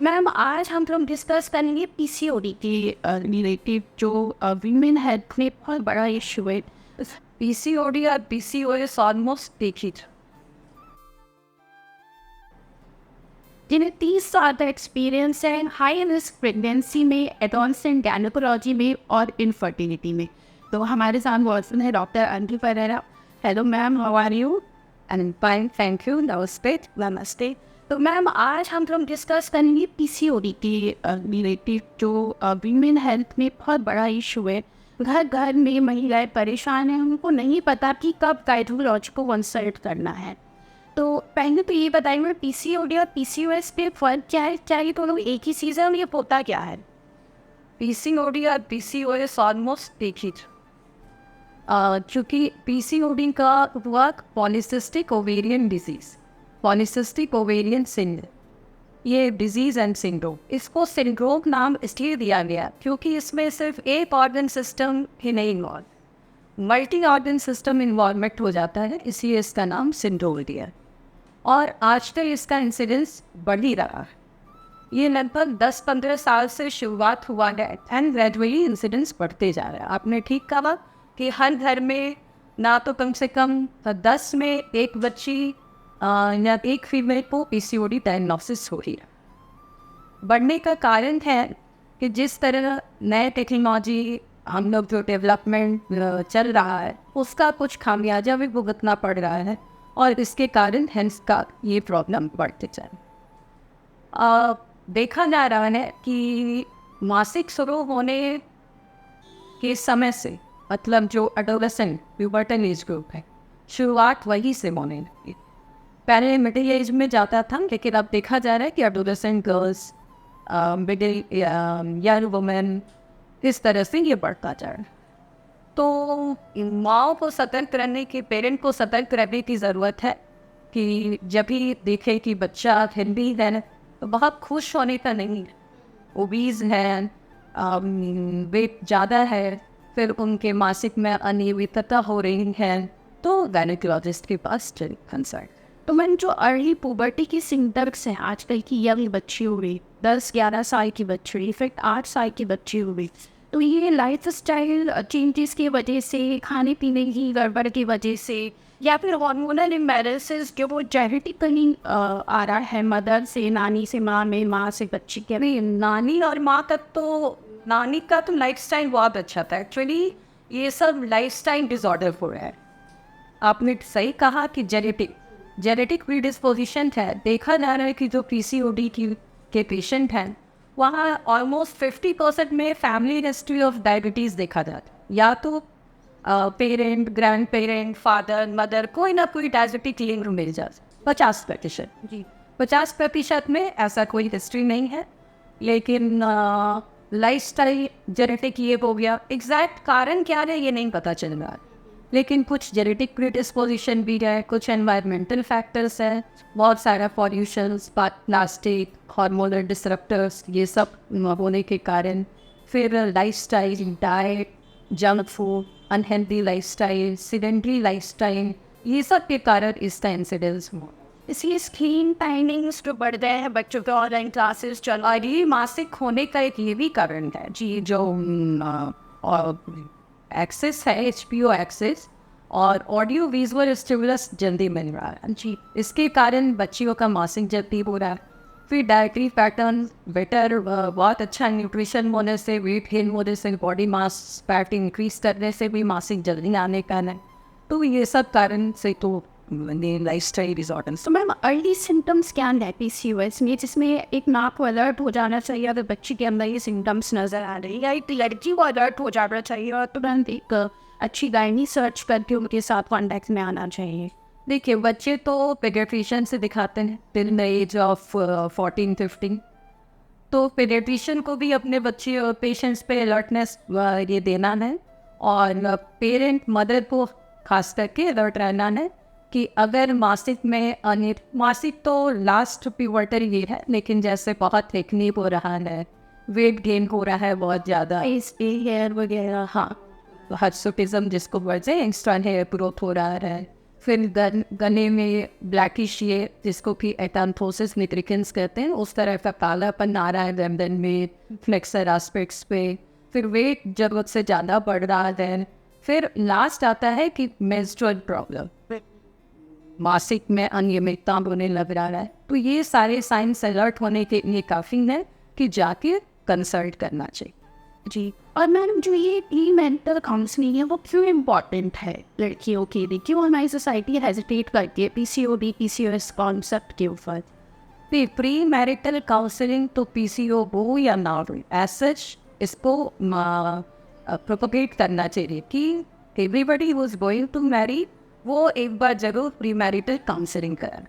Ma'am आज हम लोग डिस्कस करेंगे पीसीओडी के रिलेटेड जो वीमेन हेल्थ में बहुत बड़ा इशू है। पीसीओडी और पीसीओएस ऑलमोस्ट एक ही था। जिन्हें 30 साल का एक्सपीरियंस है हाई रिस्क प्रेगनेंसी में, एडोलेसेंट गायनेकोलॉजी में और इनफर्टिलिटी में। तो हमारे साथ मौजूद है doctor Anju Pereira. Hello ma'am, how are you? And fine, thank you. नमस्ते। नमस्ते। तो मैम आज हम लोग डिस्कस करेंगे पीसीओडी के रिलेटेड जो वीमेन हेल्थ में बहुत बड़ा इशू है। घर घर में महिलाएं परेशान हैं, उनको नहीं पता कि कब गायनेकोलॉजी को कंसल्ट करना है। तो पहले तो ये बताइए पीसीओडी और पीसीओएस पे फर्क क्या है? क्या ये दोनों एक ही चीज़ है और ये होता क्या है? पीसीओडी और पीसीओएस ऑलमोस्ट एक ही क्योंकि पीसीओडी का work polycystic ovarian disease, polycystic ovarian syndrome, ये डिजीज़ एंड सिंड्रोम, इसको सिंड्रोम नाम इसलिए दिया गया क्योंकि इसमें सिर्फ एक ऑर्गन सिस्टम ही नहीं involve, multi organ system involvement हो जाता है, इसलिए इसका नाम सिंड्रोम दिया। और आजकल इसका इंसिडेंस बढ़ ही रहा है। ये लगभग 10-15 साल से शुरुआत हुआ है एंड ग्रेजुअली इंसिडेंस बढ़ते जा रहा है। आपने ठीक कहा कि हर घर में ना तो कम से कम 10 में एक बच्ची या एक फीमेल को पीसीओडी डायग्नोसिस हो रही है। बढ़ने का कारण है कि जिस तरह नए टेक्नोलॉजी हम लोग जो डेवलपमेंट चल रहा है उसका कुछ खामियाजा भी भुगतना पड़ रहा है और इसके कारण हेल्थ का ये प्रॉब्लम बढ़ते चल। देखा जा रहा है कि मासिक शुरू होने के समय से, मतलब जो एडोलेसेंट प्यूबर्टल एज ग्रुप है, शुरुआत वही से होने लगी। पहले मिडिल एज में जाता था, लेकिन अब देखा जा रहा है कि adolescent girls, middle young women, इस तरह से ये बढ़ता जा रहा है। तो माँ को सतर्क रहने की, पेरेंट को सतर्क रहने की ज़रूरत है कि जब भी देखे कि बच्चा हेल्दी है तो बहुत खुश होने का नहीं, ओबीज है, वेट ज़्यादा है, फिर उनके मासिक में अनियमितता हो रही है, तो गायनेकोलॉजिस्ट के पास कंसल्ट। तो मैंने जो अर्ली पुबर्टी की सिम्टम्स हैं आजकल की यंग बच्ची हो गई, 10-11 साल की बच्ची हुई, इनफेक्ट 8 साल की बच्ची हो गई, तो ये लाइफ स्टाइल चेंजेस की वजह से, खाने पीने की गड़बड़ की वजह से, या फिर हार्मोनल इम्बैलेंसेस जो वो जेनेटिकली आ रहा है, मदर से, नानी से माँ में, माँ से बच्ची के। नहीं, नानी और माँ तक तो, नानी का तो लाइफस्टाइल बहुत अच्छा था। एक्चुअली ये सब लाइफस्टाइल डिसऑर्डर हो रहा है। आपने सही कहा कि जेनेटिक प्रीडिस्पोजिशन है। देखा जा रहा है कि जो पीसीओडी के पेशेंट हैं वहाँ ऑलमोस्ट 50% में फैमिली हिस्ट्री ऑफ डायबिटीज़ देखा जाता है। या तो parent, grand parent, father, mother, कोई ना कोई डायबिटिक लिंक मिल जाता है। 50% जी, 50% में ऐसा कोई हिस्ट्री नहीं है, लेकिन लाइफस्टाइल जेनेटिक ये हो गया। एग्जैक्ट कारण क्या है ये नहीं पता चल रहा है, लेकिन कुछ जेनेटिक प्रीडिस्पोजिशन भी है, कुछ एनवायरमेंटल फैक्टर्स हैं, बहुत सारा पॉल्यूशन, प्लास्टिक, हार्मोनल डिसरप्टर्स, ये सब होने के कारण, फिर lifestyle, diet, junk food, unhealthy lifestyle, sedentary lifestyle, ये सब के कारण इसका इंसिडेंस हुआ। इसलिए स्क्रीन टाइमिंग्स जो बढ़ गए हैं, बच्चों के ऑनलाइन क्लासेस चल रही, मासिक होने का एक ये भी कारण है जी। जो एक्सेस है, HBO एक्सेस, और ऑडियो विजुअल स्टिमुलस जल्दी मिल रहा है जी, इसके कारण बच्चियों का मासिक जल्दी हो रहा है। फिर डाइटरी पैटर्न बेटर, बहुत अच्छा न्यूट्रिशन होने से, वेट गेन होने से, बॉडी मास फैट इंक्रीज करने से भी मासिक जल्दी आने का है। तो ये सब कारण से तो लाइफस्टाइल डिसऑर्डर्स। तो मैम अर्ली सिम्टम्स क्या है पीसीओएस में, जिसमें एक नाक को अलर्ट हो जाना चाहिए अगर बच्ची के अंदर ये सिम्टम्स नज़र आ रही है, या एक लड़की को अलर्ट हो जाना चाहिए और तुरंत एक अच्छी गाइनी सर्च करके उनके साथ कॉन्टैक्ट में आना चाहिए? देखिए, बच्चे तो पीडियाट्रिशियन से दिखाते हैं टिल द एज ऑफ 14-15, तो पीडियाट्रिशियन को भी अपने बच्चे पेशेंट्स पे अलर्टनेस ये देना है, और पेरेंट, मदर को खास करके अलर्ट रहना है कि अगर मासिक में मासिक तो लास्ट प्यूबर्टल ये है, लेकिन जैसे बहुत थिकनी हो रहा है, वेट गेन हो रहा है बहुत ज़्यादा, इस हेयर वगैरह, हाँ, हर्सुटिज्म जिसको बोलते हैं, एक्स्ट्रा हेयर ग्रोथ हो रहा है, फिर गले में ब्लैकिश ये जिसको कि एटांथोसिस निट्रिकेंस कहते हैं, उस तरह का कालापन आ रहा है गर्दन में, फ्लेक्सर एस्पेक्ट्स पे। फिर वेट जरूरत से ज़्यादा बढ़ रहा है। फिर लास्ट आता है कि मेंस्ट्रुअल प्रॉब्लम, मासिक में अनियमितता होने लग रहा है। तो ये सारे साइंस अलर्ट होने के लिए काफ़ी है कि जाके कंसल्ट करना चाहिए। जी। और मैम जो ये प्री मेंटल काउंसलिंग है वो क्यों इम्पॉर्टेंट है लड़कियों के लिए? क्यों हमारी सोसाइटी हेजिटेट करती है पीसीओडी पीसीओएस कॉन्सेप्ट के ऊपर? प्री मैरिटल काउंसलिंग तो पीसीओ हो या ना हो, एज सच इसको प्रोपोगेट करना चाहिए कि everybody who is going to marry वो एक बार जरूर प्री मैरिटल काउंसलिंग करें,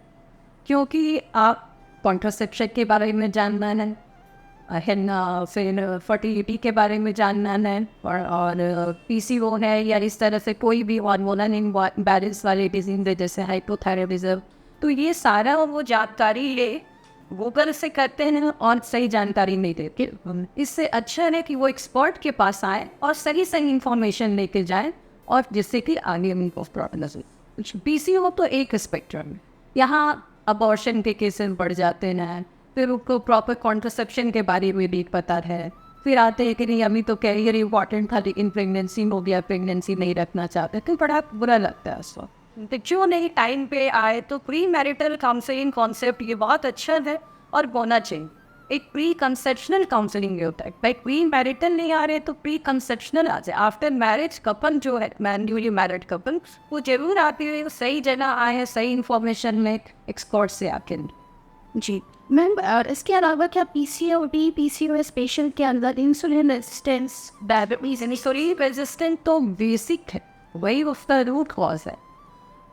क्योंकि आप कॉन्ट्रासेप्शन के बारे में जानना है ना, फिर फर्टिलिटी के बारे में जानना है, और पीसीओ है या इस तरह से कोई भी हार्मोनल इम्बैलेंस वाले डिजीज है जैसे हाइपोथायराइडिज्म, तो ये सारा वो जानकारी ये गूगल से करते हैं और सही जानकारी नहीं देते। इससे अच्छा है कि वो एक्सपर्ट के पास आए और सही इंफॉर्मेशन लेके जाएं, और जिससे कि आगे उनको प्रॉब्लम। पीसीओ तो एक स्पेक्ट्रम है, यहाँ अबॉर्शन के केसेस बढ़ जाते हैं, फिर उनको प्रॉपर कॉन्ट्रासेप्शन के बारे में भी पता है, फिर आते हैं कि नहीं अभी तो कैरियर इंपॉर्टेंट था लेकिन प्रेगनेंसी हो गया, प्रेगनेंसी नहीं रखना चाहते, तो बड़ा बुरा लगता है उसको। तो जो नहीं टाइम पे आए, तो प्री मैरिटल काउंसलिंग कॉन्सेप्ट ये बहुत अच्छा है और होना चाहिए। एक प्री कंसेप्शनल काउंसलिंग होता है, भाई प्री मैरिटल नहीं आ रहे तो प्री कंसेप्शनल आ जाए। आफ्टर मैरिज कपल जो है, न्यूली मैरिड कपल, वो जरूर आते हुए सही जगह आए, सही इंफॉर्मेशन में एक्सपर्ट से आके। जी मैम, और इसके अलावा क्या पीसीओडी पीसीओएस पेशेंट के अंदर insulin resistance, diabetes, insulin resistant तो बेसिक है, वही उसका रूट कॉज है।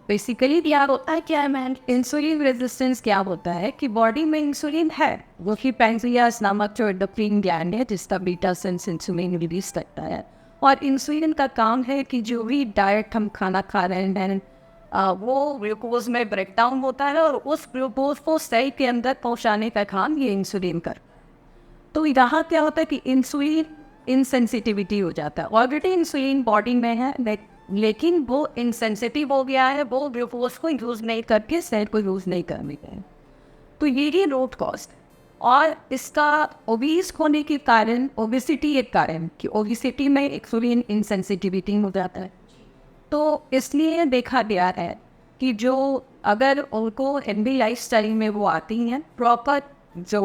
बेसिकली क्या होता है, क्या है मैम, इंसुलिन रेजिस्टेंस क्या होता है कि बॉडी में इंसुलिन है, वो कि पैंक्रियास नामक जो एंडोक्राइन ग्लैंड है जिसका बीटा सेंस इंसुलिन रिलीज करता है, और इंसुलिन का काम है कि जो भी डाइट हम खाना खा रहे हैं वो ग्लूकोज में ब्रेक डाउन होता है, और उस ग्लूकोज को सेल के अंदर पहुंचाने का काम ये इंसुलिन कर। तो यहाँ क्या होता है कि इंसुलिन इनसेंसिटिविटी हो जाता है। ऑलरेडी इंसुलिन बॉडी में है लेकिन वो इनसेंसिटिव हो गया है, वो ग्लूकोज को यूज़ नहीं करके सेल को यूज़ नहीं करने का। तो यही रूट कॉज है, और इसका ओबीस होने के कारण, ओबिसिटी एक कारण कि ओबिसिटी में इंसुलिन इनसेंसिटिविटी हो जाता है। तो इसलिए देखा गया है कि जो अगर उनको हेल्दी लाइफस्टाइल में वो आती हैं, प्रॉपर जो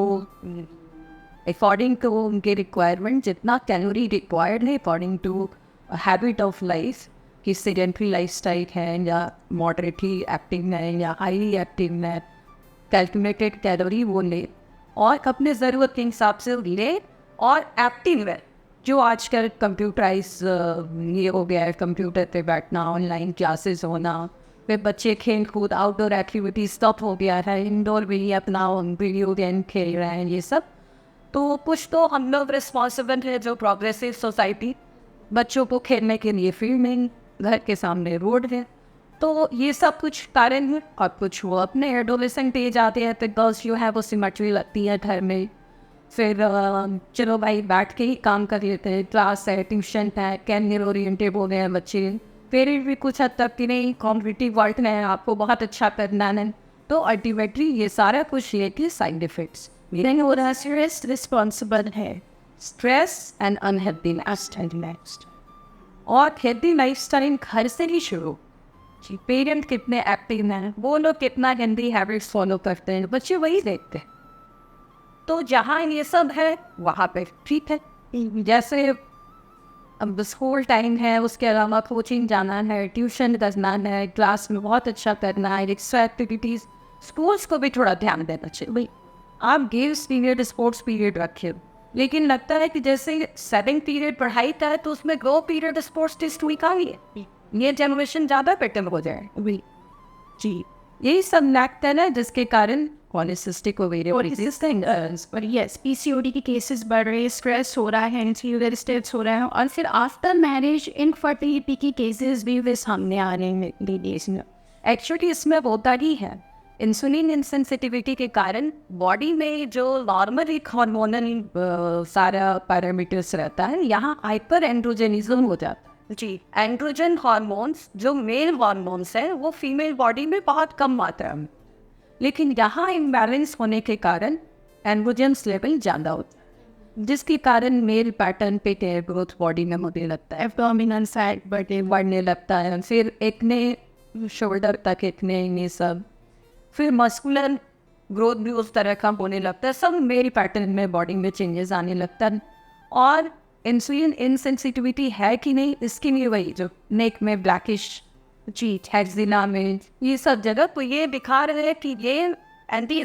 अकॉर्डिंग टू उनके रिक्वायरमेंट जितना कैलोरी रिक्वायर्ड है according to habit of life, कि सेडेंटरी लाइफस्टाइल है या मॉडरेटली एक्टिव है या हाईली एक्टिव है, कैलकुलेटेड कैलोरी वो ले और अपने ज़रूरत के हिसाब से ले, और एक्टिव है। जो आजकल कंप्यूटराइज ये हो गया है, कंप्यूटर पे बैठना, ऑनलाइन क्लासेस होना, फिर बच्चे खेल कूद आउटडोर एक्टिविटीज स्टॉप हो गया है, इंडोर भी अपना वीडियो गेम खेल रहे हैं, ये सब। तो कुछ तो हम लोग रिस्पॉन्सिबल है जो प्रोग्रेसिव सोसाइटी, बच्चों को खेलने के लिए फील्ड नहीं, घर के सामने रोड है, तो ये सब कुछ कारण है। और कुछ वो अपने एडोलेसेंट एज आते हैं तो गर्ल्स जो है वो सिमेट्री लगती है घर में, फिर चलो भाई बैठ के ही काम कर लेते हैं, क्लास है, ट्यूशन है, कैरियर ओरिएंटेड हो गए हैं बच्चे, पेरेंट भी कुछ हद तक कि नहीं कॉम्पिटिटिव वर्ल्ड में है, आपको बहुत अच्छा करना है। तो अल्टीमेटली ये सारा कुछ ये कि साइड इफेक्ट्स हो रहा है, रिस्पॉन्सिबल है स्ट्रेस एंड अनहेल्दी लाइफस्टाइल। और हेल्दी लाइफस्टाइल घर से ही शुरू, पेरेंट कितने एक्टिव हैं, वो लोग कितना हेल्दी हैबिट्स फॉलो करते हैं, बच्चे वही देखते हैं। तो जहाँ ये सब है वहाँ पे ठीक है। जैसे अब स्कूल टाइम है, उसके अलावा कोचिंग जाना है, ट्यूशन करना है, क्लास में बहुत अच्छा करना है, एक्स्ट्रा एक्टिविटीज़, स्कूल्स को भी थोड़ा ध्यान देना चाहिए। भाई आप गेम्स पीरियड, स्पोर्ट्स पीरियड रखे, लेकिन लगता है कि जैसे 7 पीरियड पढ़ाई का है तो उसमें 2 पीरियड स्पोर्ट्स टेस्ट हुई कहाँ है, ये जनरेशन ज़्यादा बेटर हो जाए। जी यही सब लगता है ना, जिसके कारण पॉलिसिस्टिक पर यस पीसीओडी के केसेस बढ़ रहे हैं, स्ट्रेस हो रहा है, इंसुलिन स्टेट्स हो रहे हैं, और फिर आफ्टर मैरिज इनफर्टिलिटी के केसेस भी वे सामने आ रहे हैं लेडीज में। एक्चुअली इसमें होता ही है, इंसुलिन इनसेंसिटिविटी के कारण बॉडी में जो नॉर्मल एक हार्मोनल सारा पैरामीटर्स रहता है, यहाँ हाइपर एंड्रोजेनिज्म हो जाता है। जी, एंड्रोजन हार्मोन्स जो मेल हार्मोन्स हैं वो फीमेल बॉडी में बहुत कम मात्रा में, लेकिन यहाँ इम्बैलेंस होने के कारण एंड्रोजन्स लेवल ज़्यादा होता है, जिसके कारण मेल पैटर्न पे हेयर ग्रोथ बॉडी में होने लगता है, एब्डोमिनल फैट बढ़ने लगता है, फिर एक्ने, शोल्डर तक एक्ने, ये सब, फिर मस्कुलर ग्रोथ भी उस तरह का होने लगता है, सब मेल पैटर्न में बॉडी में चेंजेस आने लगता है। और इंसुलिन इनसेंसिटिविटी है कि नहीं, इसके लिए वही जो नेक में ब्लैकिश चीज एक्जिला में ये सब जगह, तो ये दिखा रहे हैं कि ये एंटी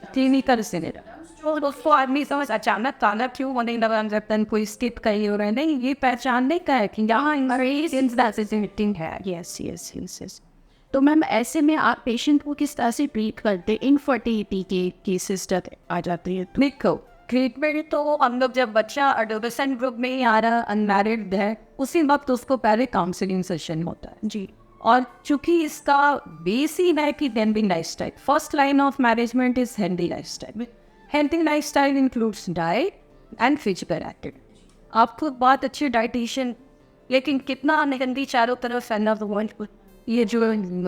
क्लिनिकल से जो उसको आदमी समझ अचानक काला क्यों होने लगा, जब कोई स्किप कहीं हो रहा है, नहीं, ये पहचानने का है कि यहाँ इंसेंसिटिविटी है। Yes yes yes yes. तो मैम ऐसे में आप पेशेंट को किस तरह से ट्रीट करते, इनफर्टिलिटी के केसेस तक आ जाते हैं? देखो, ट्रीटमेंट तो हम लोग जब बच्चा एडोलेसेंट ग्रुप में ही आ रहा, अनमैरिड है, उसी वक्त उसको पहले काउंसलिंग सेशन होता है जी। और चूंकि इसका बेस ही है कि healthy lifestyle, first line of management is healthy lifestyle. Healthy lifestyle includes diet and physical activity. आप खुद बहुत अच्छे डाइटिशियन, लेकिन कितना अनहेल्दी चारों तरफ फैला हुआ है। ये जो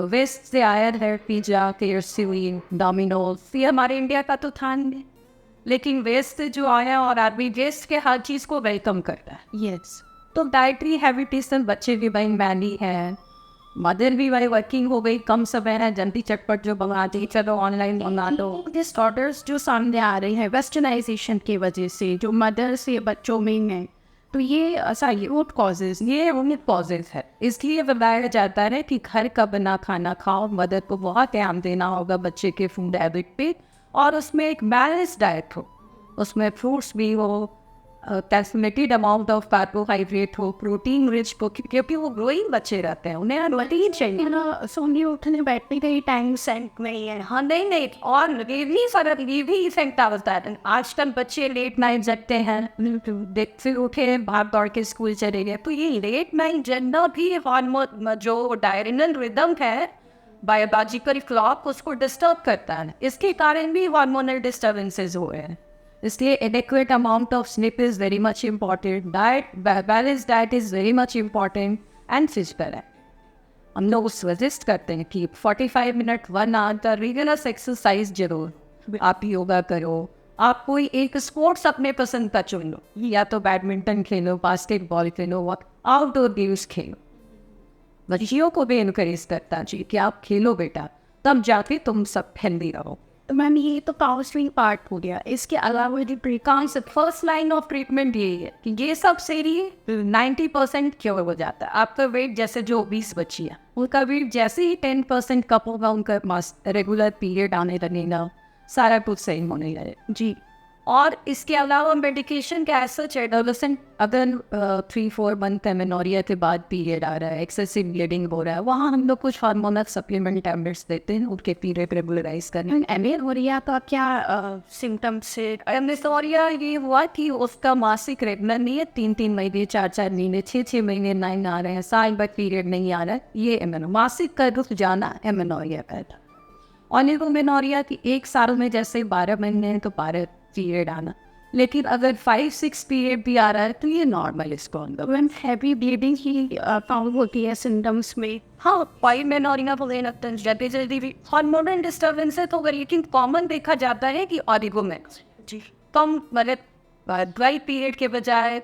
वेस्ट से आया है, पिज्जा, KFC, डोमिनोज, ये हमारे इंडिया का तो था नहीं, लेकिन वेस्ट से जो आया और आदमी वेस्ट के हर चीज़ को वेलकम करता है। यस। तो डाइटरी हैबिटेशन, बच्चे भी भाई मैनी है, मदर भी भाई वर्किंग हो गई, कम समय है, जल्दी चटपट जो मंगाती, चलो ऑनलाइन मंगा दो। डिसऑर्डर्स जो सामने आ रहे हैं वेस्टर्नाइजेशन की वजह से, जो मदर से बच्चों में हैं, तो ये सारी रूट कॉजेज, ये रूट कॉजेज है। इसलिए बताया जाता है कि घर का बना खाना खाओ, मदर को बहुत ध्यान देना होगा बच्चे के फूड हैबिट पे, और उसमें एक बैलेंस डाइट हो, उसमें फ्रूट्स भी हो, कैल्शियमेटेड अमाउंट ऑफ कार्बोहाइड्रेट हो, प्रोटीन रिच हो, क्योंकि वो ग्रोइंग बच्चे रहते हैं, उन्हें प्रोटीन चाहिए ना। सोने उठने बैठने का ही टाइम सेट नहीं है। हाँ, नहीं, और ये भी फर्क, ये भी इफेक्ट आता है। आजकल बच्चे लेट नाइट जगते हैं, देख फिर उठे, भाग दौड़ के स्कूल चले गए, तो ये लेट नाइट जगना भी हार्मोन जो डायरिनल रिदम है, बायोलॉजिकल क्लॉक, उसको डिस्टर्ब करता है। इसके कारण भी हार्मोनल डिस्टर्बेंसेस हुए हैं। इसलिए adequate amount of sleep is very much important, diet, balance diet is very much important, and physical है। हम लोग सजेस्ट करते हैं कि 45 मिनट 1 आवर का रिगुलर एक्सरसाइज जरूर, आप योगा करो, आप कोई एक स्पोर्ट्स अपने पसंद का चुन लो, या तो बैडमिंटन खेलो, बास्केटबॉल खेलो, आउटडोर गेम्स खेलो। बच्चियों को भी इनकरेज करता जी कि आप खेलो बेटा, तब जाके तुम सब हेल्दी रहो। तो मैम ये तो काउंसलिंग पार्ट हो गया, इसके अलावा जो precaution, first line of treatment यही है कि ये सब से ही 90% क्योर हो जाता है। आपका वेट, जैसे जो 20 बच्ची है, उनका वेट जैसे ही 10% कम होगा, उनका रेगुलर पीरियड आने लगेगा, सारा कुछ सही होने लगेगा जी। और इसके अलावा मेडिकेशन का ऐसा एडोलेसेंट, अगर 3-4 मंथ एमेनोरिया के बाद पीरियड आ रहा है, एक्सेसिव ब्लीडिंग हो रहा है, वहाँ हम लोग कुछ हार्मोनल सप्लीमेंट टैबलेट्स देते हैं उनके पीरियड रेगुलराइज करने। एमेनोरिया का क्या सिम्टम्स है? एमेनोरिया ये हुआ कि उसका मासिक रेगुलर नहीं है, 3-3 महीने, 4-4 महीने, 6-6 महीने नहीं आ रहे हैं, साल भर पीरियड नहीं आ रहा है, ये मासिक का रुक जाना एमेनोरिया का था। ऑलिगोमेनोरिया की 1 साल में जैसे 12 महीने हैं तो 12 पीरियड आना, लेकिन अगर 5-6 पीरियड भी आ रहा है तो ये नॉर्मल इसको अंदर। When heavy bleeding he found होती है सिम्टम्स में। हाँ, पाइमेनोरिया बोले लगता है, जल्दी भी हार्मोनल डिस्टर्बेंस है, तो लेकिन कॉमन देखा जाता है कि ऑलिगोमेनोरिया जी कम, मतलब ड्राई पीरियड के बजाय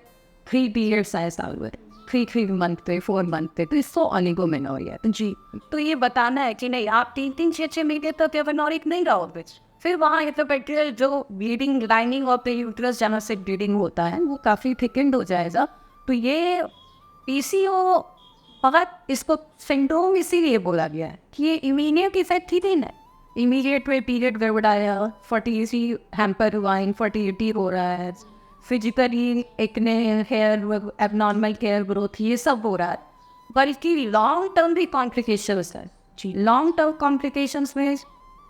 3 पीरियड्स आए साल में, 3 मंथ पे, 4 मंथ पे, तो इसको ऑलिगोमेनोरिया जी। तो ये बताना है कि नहीं, आप 3-3, 6-6 महीने तक एमेनोरिक नहीं रहोगे, फिर वहाँ इंटरपेट्रियल जो bleeding lining of the uterus जहाँ से ब्लीडिंग होता है वो काफ़ी थिकेंड हो जाएगा। तो ये PCO फकत इसको सिंड्रोम इसीलिए बोला गया है कि ये इमीडिएट इफेक्ट ही नहीं है। इमीडिएट में पीरियड गड़बड़ आया, फर्टिलिटी हैम्पर हुआ, इनफर्टिलिटी हो रहा है, physically acne, hair abnormal hair growth, ये सब हो रहा है, बल्कि लॉन्ग टर्म भी कॉम्प्लिकेशंस है जी। लॉन्ग टर्म कॉम्प्लिकेशंस में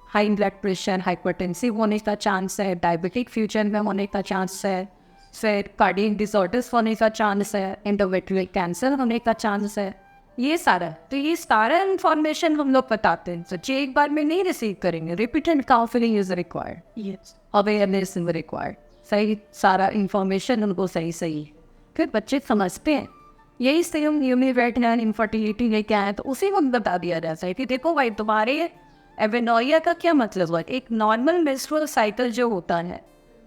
हाई ब्लड प्रेशर, हाइपरटेंसिव होने का चांस है, डायबिटिक फ्यूचर में होने का चांस है, फिर कार्डियक डिसऑर्डर्स होने का चांस है, एंडोमेट्रियल कैंसर होने का चांस है, ये सारा। तो ये सारा इंफॉर्मेशन हम लोग बताते हैं, तो एक बार में नहीं रिसीव करेंगे, repeated counselling is required, yes, awareness is required, सही सारा इंफॉर्मेशन उनको सही फिर बच्चे समझते हैं। यही सेम यूनिवेटनल इनफर्टिलिटी लेके आए तो उसी वक्त बता दिया जाता है कि देखो भाई तुम्हारे एवेनोरिया का क्या मतलब है। एक नॉर्मल मेंस्ट्रुअल साइकिल जो होता है,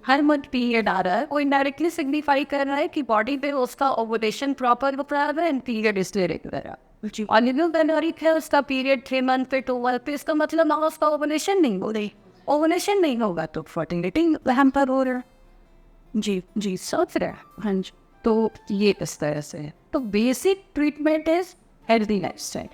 हर मंथ पीरियड आ रहा है, वो इनडायरेक्टली सिग्निफाई कर रहा है कि बॉडी पे उसका ओवुलेशन प्रॉपर हो रहा है एंड पीरियड इसलिए रेगुलर है। और एवेनोरिक है, उसका पीरियड 3 मंथ पे 2 मंथ पे, इसका मतलब ना उसका ओवुलेशन नहीं हो रही। ओवुलेशन नहीं होगा तो फर्टिलिटी हैम्पर हो रहा है। जी सोच रहे हैं। हाँ जी, तो ये इस तरह से है। तो basic treatment is healthy lifestyle,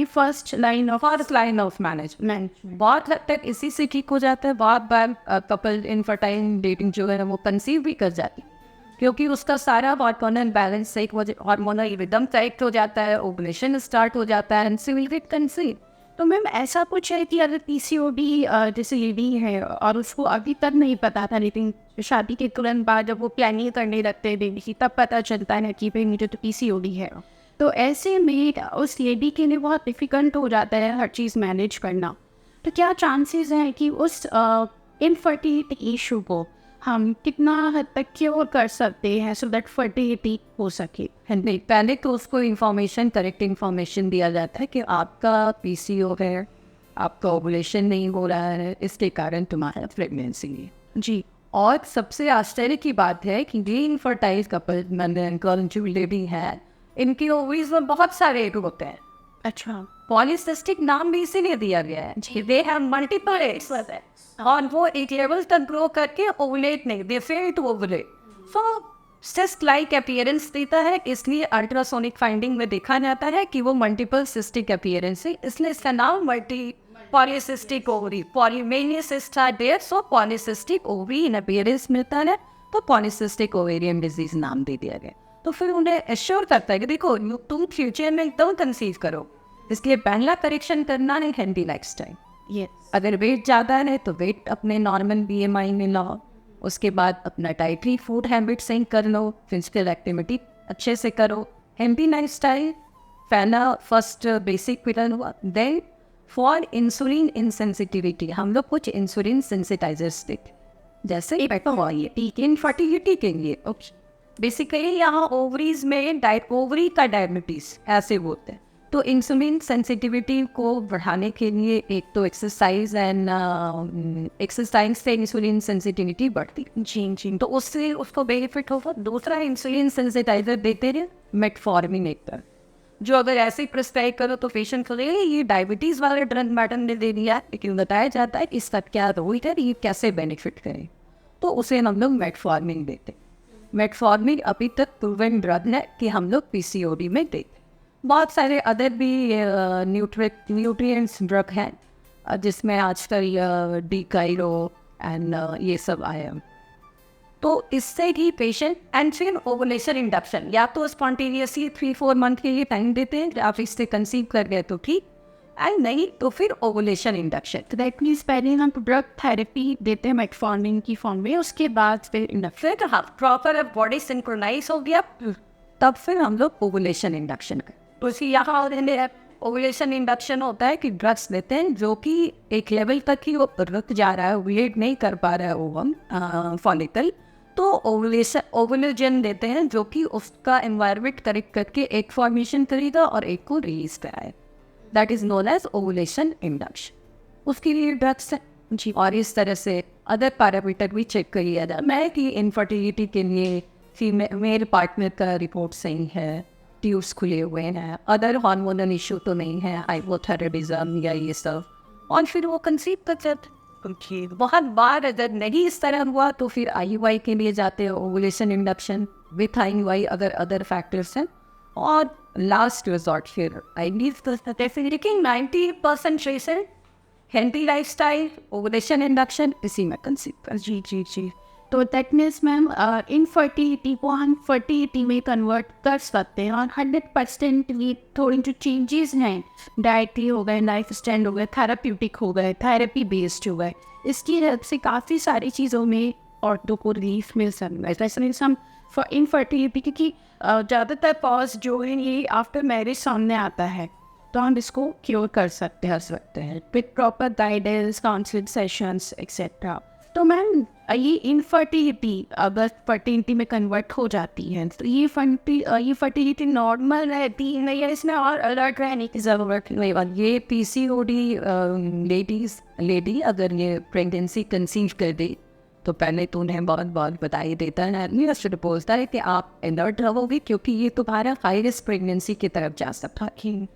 first line of management. बहुत हद तक इसी से ठीक हो जाता है। बहुत बार कपल इनफर्टाइल डेटिंग जो है वो कंसीव भी कर जाती है, क्योंकि उसका सारा हार्मोनल बैलेंस सही हो जाए, हार्मोनल रिदम करेक्ट हो जाता है, ओवुलेशन स्टार्ट हो जाता है and she will get conceive. तो मैम ऐसा कुछ है कि अगर पीसीओडी जैसे लेडी है और उसको अभी तक नहीं पता था, लेकिन शादी के तुरंत बाद जब वो प्लानिंग करने लगते हैं बेबी की, तब पता चलता है कि भाई मुझे तो पीसीओडी है, तो ऐसे में उस लेडी के लिए बहुत डिफ़िकल्ट हो जाता है हर चीज़ मैनेज करना। तो क्या चांसेस हैं कि उस इनफर्टिलिटी इशू को हम कितना हद तक क्योर कर सकते हैं सो दैट फर्टिलिटी हो सके? नहीं, पहले तो उसको इन्फॉर्मेशन, करेक्ट इन्फॉर्मेशन दिया जाता है कि आपका पीसीओ है, आपका ओवुलेशन नहीं हो रहा है, इसके कारण तुम्हारा प्रेगनेंसी है। जी। और सबसे आश्चर्य की बात है कि ये इनफर्टाइल कपल मैंने जो लेडी है, इनकी ओवरीज में बहुत सारे एग होते हैं। अच्छा। पॉलीसिस्टिक नाम भी इसीलिए दिया गया है। दे हैव मल्टीपल एग्स और वो एक लेवल तक ग्रो करके ओवुलेट नहीं, they fail to ovulate. So cyst like appearance देता है, इसलिए अल्ट्रासोनिक फाइंडिंग में देखा जाता है कि वो मल्टीपल सिस्टिक अपीयरेंस है, इसलिए इसका नाम multi polycystic ovary, polymenia cyst are there, so polycystic ovary in appearance मिलता है, तो पॉलीसिस्टिक ओवेरियन डिजीज नाम दे दिया गया। तो फिर उन्हें एश्योर करता है कि देखो तुम फ्यूचर में एकदम कंसीव करो, इसलिए पहला करेक्शन करना है हेल्दी लाइफस्टाइल। यस। अगर वेट ज़्यादा है तो वेट अपने नॉर्मल बीएमआई में लाओ, उसके बाद अपना डाइटरी फूड हैबिट सही कर लो, फिजिकल एक्टिविटी अच्छे से करो, हेल्दी लाइफस्टाइल पहला फर्स्ट बेसिक पिलर हुआ। देन फॉर इंसुलिन इनसेंसिटिविटी हम लोग कुछ इंसुलिन सेंसिटाइजर्स देते, जैसे इनफर्टिलिटी के लिए बेसिकली यहाँ ओवरीज में ओवरी का डायबिटीज ऐसे होते हैं, तो इंसुलिन सेंसिटिविटी को बढ़ाने के लिए एक तो एक्सरसाइज एंड एक्सरसाइज से इंसुलिन सेंसिटिविटी बढ़ती। जी, तो उससे उसको बेनिफिट होगा। दूसरा इंसुलिन सेंसिटाइजर देते हैं मेटफॉर्मिन एक तरह, जो अगर ऐसे ही प्रिस्क्राइब करो तो पेशेंट को ये डायबिटीज़ वाले ड्रग मैडम ने दे दिया, लेकिन बताया जाता है कि इसका क्या रोल है, ये कैसे बेनिफिट करे, तो उसे हम लोग मेटफॉर्मिन देते। मेटफॉर्मिन अभी तक प्रूवन ड्रग है कि हम लोग पीसीओडी में देते। बहुत सारे अदर भी न्यूट्रिएंट्स ड्रग हैं, जिसमें आजकल डीकाइरो एंड ये सब आए हैं। तो इससे ही पेशेंट एंड फिर ओवुलेशन इंडक्शन, या तो स्पॉन्टेनियसली 3-4 मंथ के लिए टाइम देते हैं, आप इससे कंसीव कर गए तो ठीक, एंड नहीं तो फिर ओवुलेशन इंडक्शन। तो दैट मीन्स पहले हम ड्रग थेरेपी देते हैं मेटफॉर्मिन की फॉर्म में, उसके बाद फिर फिर हाँ प्रॉपर अब बॉडी सिंक्रोनाइज हो गया, तब फिर हम लोग ओवुलेशन इंडक्शन कर। तो इसी यहाँ ओवुलेशन इंडक्शन होता है कि ड्रग्स लेते हैं जो कि एक लेवल तक ही वो रुक जा रहा है, वेट नहीं कर पा रहा है ओवम फॉलिकल, तो ओवुलेजन देते हैं जो कि उसका एनवायरनमेंट करेक्ट करके एक फॉर्मेशन करेगा और एक को रिलीज कराए। That is known as ovulation induction. उसके लिए ड्रग्स है जी, और इस तरह से अदर पैरामीटर भी चेक करिए मैं कि इनफर्टिलिटी के लिए फीमेल पार्टनर का रिपोर्ट सही है, ट्यूब्स खुले हुए हैं, अदर हार्मोनल इशू तो नहीं है, हाइपोथायराइडिज्म या ये सब, और फिर वो कंसीव कर जाते। बहुत बार अगर नहीं इस तरह हुआ तो फिर IUI के लिए जाते हैं, ओवुलेशन इंडक्शन विथ IUI अगर अदर फैक्टर्स हैं, और लास्ट रिजॉर्ट फिर लेकिन 90% रेसेंट हेल्थी लाइफस्टाइल, ओवुलेशन इंडक्शन, इसी में कंसीव कर। जी। तो दैट मीन्स मैम इनफर्टिलिटी को हम फर्टिलिटी में कन्वर्ट कर सकते हैं, और 100% भी थोड़ी जो चेंजेस हैं, डाइटरी हो गए, लाइफ स्टाइल हो गए, थेराप्यूटिक हो गए, थेरेपी बेस्ड हो गए, इसकी हेल्प से काफ़ी सारी चीज़ों में औरतों को रिलीफ मिल सकता है। स्पेशली हम फॉर इनफर्टिलिटी, क्योंकि ज़्यादातर पॉज जो है ये आफ्टर मैरिज सामने आता है, तो हम इसको क्योर कर सकते हैं with proper guidance, counselling sessions etcetera. तो मैम ये इनफर्टिलिटी अगर फर्टिलिटी में कन्वर्ट हो जाती है तो ये फर्टिलिटी नॉर्मल रहती है या इसमें और अलर्ट रहने की ज़रूरत नहीं बात ये पीसीओडी लेडी अगर ये प्रेगनेंसी कंसीव कर दे तो पहले तो उन्हें बहुत बहुत बधाई देता है आदमी, और फिर बोलता है कि आप अलर्ट रहोगे क्योंकि ये तुम्हारा हाई रिस्क प्रेगनेंसी की तरफ जा सकता है।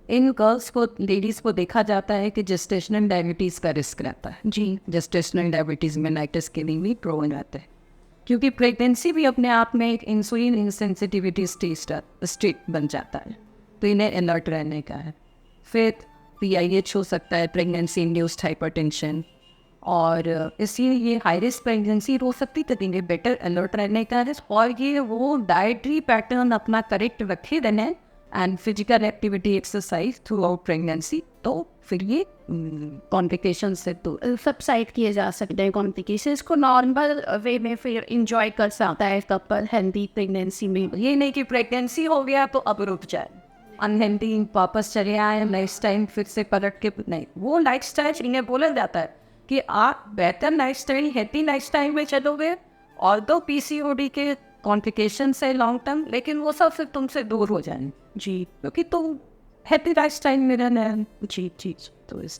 इन गर्ल्स को, लेडीज़ को देखा जाता है कि जेस्टेशनल डायबिटीज़ का रिस्क रहता है। जी, जेस्टेशनल डायबिटीज़ में नाइटिस के लिए भी प्रोन रहते हैं, क्योंकि प्रेगनेंसी भी अपने आप में एक इंसुलिन इंसेंसिटिविटी स्टेट बन जाता है, तो इन्हें अलर्ट रहने का है। फिर PIH हो सकता है, प्रेगनेंसी इंड्यूस्ड हाइपरटेंशन, और इसलिए ये हाई रिस्क प्रेगनेंसी हो सकती है, तो इन्हें बेटर अलर्ट रहने का है। और ये वो डाइटरी पैटर्न अपना करेक्ट रखे देने and physical activity exercise through out pregnancy, तो फिर ये कॉम्प्लिकेशन से तो सबसाइड किए जा सकते हैं कॉम्प्लिकेशन, इसको नॉर्मल वे में फिर इंजॉय कर सकता है कपल हेल्दी प्रेगनेंसी में। ये नहीं कि प्रेगनेंसी हो गया तो अब रुक जाए, अनहेल्दी वापस चले आए लाइफ स्टाइल फिर से पलट के, नहीं, वो लाइफ स्टाइल इन्हें बोला जाता है कि आप बेहतर life style, healthy life style में चलोगे और तो PCOD के कॉम्प्लिकेशन है लॉन्ग टर्म, लेकिन वो सब फिर तुमसे दूर हो जाएंगे। जी, क्योंकि तुम हैप्पी लाइफ स्टाइल में रहना है। जी जी, तो इस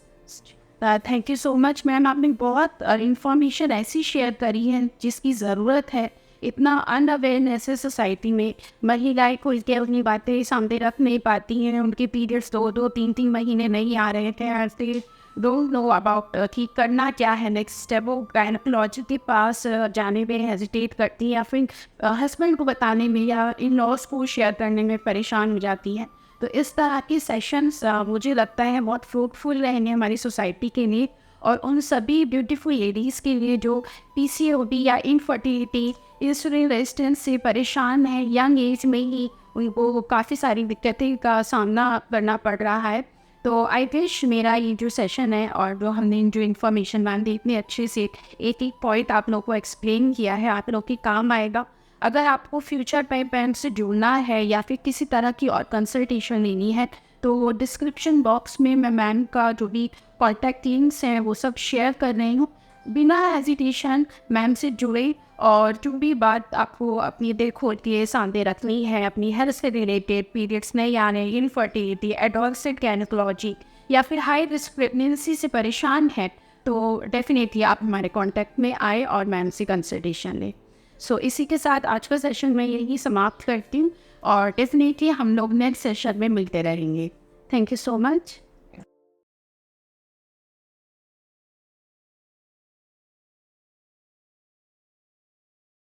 thank you so much ma'am, आपने बहुत इंफॉर्मेशन ऐसी शेयर करी है जिसकी ज़रूरत है। इतना अनअवेयरनेस है सोसाइटी में, महिलाएं को इसके अपनी बातें सामने रख नहीं पाती हैं, उनके पीरियड्स 2-2, 3-3 महीने नहीं आ रहे थे, ऐसे डोंट नो अबाउट कि करना क्या है नेक्स्ट स्टेप। वो गायनोकोलॉजिस्ट के पास जाने में हेजिटेट करती हैं या फिर हस्बैंड को बताने में या इन लॉज को शेयर करने में परेशान हो जाती हैं। तो इस तरह के सेशंस मुझे लगता है बहुत फ्रूटफुल रहेंगे हमारी सोसाइटी के लिए और उन सभी ब्यूटीफुल लेडीज़ के लिए जो PCOD या इनफर्टिलिटी, इंसुलिन रेजिस्टेंस से परेशान है, यंग एज में ही उनको काफ़ी सारी दिक्कतें का सामना करना पड़ रहा है। तो आई विश मेरा ये जो सेशन है और जो हमने जो इन्फॉर्मेशन मैम दी इतने अच्छे से एक एक पॉइंट आप लोग को एक्सप्लेन किया है, आप लोग के काम आएगा। अगर आपको फ्यूचर मैम से जुड़ना है या फिर किसी तरह की और कंसल्टेशन लेनी है तो डिस्क्रिप्शन बॉक्स में मैं मैम का जो भी कॉन्टैक्ट लिंक्स हैं वो सब शेयर कर रही हूँ। बिना हेजिटेशन मैम से जुड़े और जो भी बात आपको अपनी दिल खोल के सामने रखनी है, अपनी हेल्थ से रिलेटेड, पीरियड्स नहीं आने, इनफर्टिलिटी, एडोलसेंट गायनोकोलॉजी या फिर हाई रिस्क प्रेगनेंसी से परेशान है, तो डेफिनेटली आप हमारे कांटेक्ट में आए और मैम से कंसल्टेशन लें। सो इसी के साथ आज का सेशन मैं यही समाप्त करती हूँ और डेफिनेटली हम लोग नेक्स्ट सेशन में मिलते रहेंगे। Thank you so much.